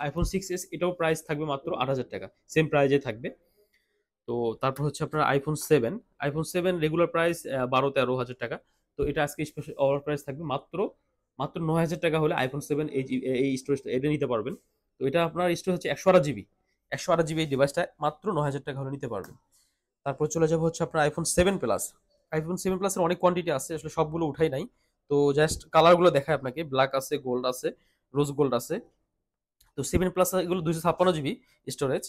IPhone 6s এটাও price থাকবে মাত্র 8,000 টাকা, সেম প্রাইজে থাকবে। তো তারপর হচ্ছে আপনার আইফোন 7 রেগুলার প্রাইস 12-13 হাজার টাকা। তো এটা আজকে স্পেশাল অফার প্রাইস থাকবে মাত্র মাত্র 9,000 টাকা হলে আইফোন 7 এই স্টোরেজটা এটা নিতে পারবেন। তো এটা আপনার স্টোরেজ হচ্ছে 128 জিবি, 128 জিবি এই ডিভাইসটা মাত্র 9,000 টাকা হলে নিতে পারবেন। তারপর চলে যাবো হচ্ছে আপনার আইফোন 7 প্লাস। আইফোন 7 প্লাসের অনেক কোয়ান্টিটি আছে, আসলে সবগুলো উঠাই নাই। তো জাস্ট কালারগুলো দেখায় আপনাকে, ব্ল্যাক আছে, গোল্ড আছে, রোজ গোল্ড আছে। তো 7 প্লাস এগুলো 256 জিবি স্টোরেজ।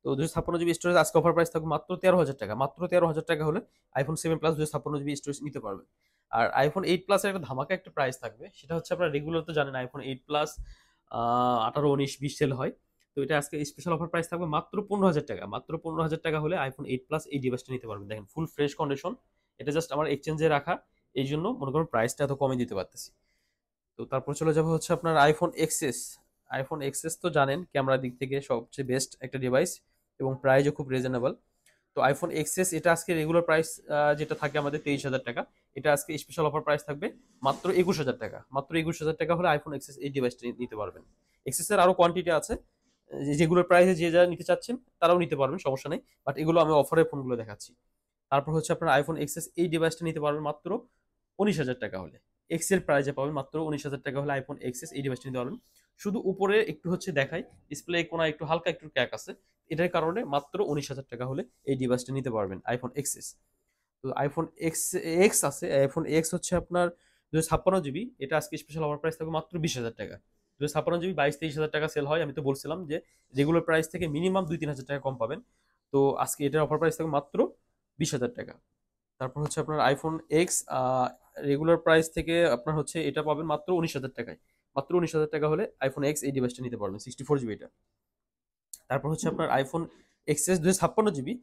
তো 256 জিবি স্টোরেজ আজকে অফার প্রাইস থাকবে মাত্র 13,000 টাকা, মাত্র 13,000 টাকা হলে আইফোন 7 প্লাস 256 জিবি স্টোরেজ নিতে পারবেন। আর আইফোন 8 প্লাসের একটা ধামাকা একটা প্রাইস থাকবে, সেটা হচ্ছে আপনার রেগুলার তো জানেন আইফোন 8 প্লাস 18, 19, 20 সেল হয়। তো এটা আজকে স্পেশাল অফার প্রাইস থাকবে মাত্র 15,000 টাকা, মাত্র 15,000 টাকা হলে আইফোন 8 প্লাস এই ডিভাইসটা নিতে পারবেন। দেখেন ফুল ফ্রেশ কন্ডিশন, এটা জাস্ট আমার এক্সচেঞ্জে রাখা, এই জন্য মনে করুন প্রাইসটা এত কমে দিতে পারতেছি। তো তারপর চলে যাবো হচ্ছে আপনার আইফোন এক্সএস তো জানেন ক্যামেরার দিক থেকে সবচেয়ে বেস্ট একটা ডিভাইস এবং প্রাইসও খুব রিজনেবল। তো আইফোন এক্সএস এটা আজকে রেগুলার প্রাইস যেটা থাকে আমাদের 23,000 টাকা, এটা আজকে স্পেশাল অফার প্রাইস থাকবে মাত্র 21,000 টাকা, মাত্র 21,000 টাকা হলে আইফোন এক্সএস এই ডিভাইসটা নিতে পারবেন। এক্সএস এর আরো কোয়ান্টিটি আছে, যেগুলোর প্রাইসে যে যারা নিতে চাচ্ছেন তারাও নিতে পারবেন, সমস্যা নেই, বাট এগুলো আমি অফারের ফোনগুলো দেখাচ্ছি। তারপর হচ্ছে আপনার আইফোন এক্সএস এই ডিভাইসটা নিতে পারবেন মাত্র 19,000 টাকা হলে। এক্সেল প্রাইজে পাবেন মাত্র 19,000 টাকা হলে আইফোন এক্সএস এই ডিভাইসটা নিতে পারবেন। শুধু উপরে একটু হচ্ছে দেখাই, ডিসপ্লে কোনা একটু হালকা একটু ক্র্যাক আছে, এটার কারণে মাত্র 19,000 টাকা হলে এই ডিভাইসটা নিতে পারবেন আইফোন এক্সএস। তো আইফোন এক্স আছে, আইফোন এক্স হচ্ছে আপনার 256 জিবি, এটা আজকে স্পেশাল অফার প্রাইস থাকবে মাত্র 20,000 টাকা। 256 জিবি 22-23 হাজার টাকা সেল হয়, আমি তো বলছিলাম যে রেগুলার প্রাইস থেকে মিনিমাম 2-3 হাজার টাকা কম পাবেন। তো আজকে এটার অফার প্রাইস থাকবে মাত্র 20,000 টাকা। তারপর হচ্ছে আপনার আইফোন এক্স রেগুলার প্রাইস থেকে আপনার হচ্ছে এটা পাবেন মাত্র 19,000 টাকায়, মাত্র 19,000 টাকা হলে আইফোন এক্স এই ডিভাইসটা নিতে পারবেন 64 জিবি এটা। তারপর হচ্ছে আপনার আইফোন এক্সএস 256 জিবি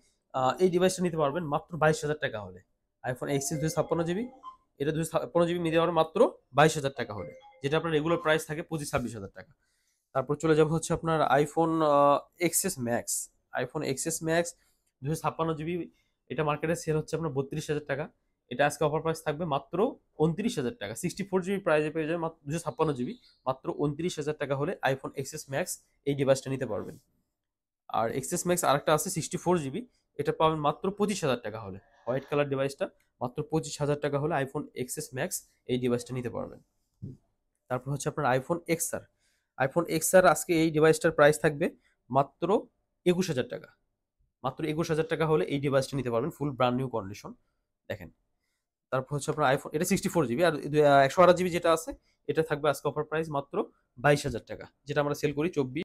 এই ডিভাইসটা নিতে পারবেন মাত্র 22,000 টাকা হলে। আইফোন এক্সএস 256 জিবি, এটা 256 জিবি নিতে পারবেন মাত্র 22,000 টাকা হলে, যেটা আপনার রেগুলার প্রাইস থাকে 25-26 হাজার টাকা। তারপর চলে যাবো হচ্ছে আপনার iPhone XS max. IPhone XS max 256 GB, এটা মার্কেটে সেল হচ্ছে আপনার 32,000 টাকা, এটা আজকে অফার প্রাইস থাকবে মাত্র 29,000 টাকা। 64 জিবি প্রাইসে পেয়ে যাবেন মাত্র 256 জিবি, মাত্র 29,000 টাকা হলে আইফোন এক্সএস ম্যাক্স এই ডিভাইসটা নিতে পারবেন। আর এক্সএস ম্যাক্স আরেকটা আছে 64 জিবি, এটা পাবেন মাত্র 25,000 টাকা হলে, হোয়াইট কালার ডিভাইসটা মাত্র 25,000 টাকা হলে আইফোন এক্সএস ম্যাক্স এই ডিভাইসটা নিতে পারবেন। তারপর হচ্ছে আপনার আইফোন এক্সআর আজকে এই ডিভাইসটার প্রাইস থাকবে মাত্র 21,000 টাকা, মাত্র 21,000 টাকা হলে এই ডিভাইসটা নিতে পারবেন ফুল ব্র্যান্ড নিউ কন্ডিশন। দেখেন, তারপর হচ্ছে আপনার আইফোন এটা 64 জিবি, আর 128 জিবি যেটা আছে এটা থাকবে আজকে অফার প্রাইস মাত্র 22,000 টাকা, যেটা আমরা সেল করি 24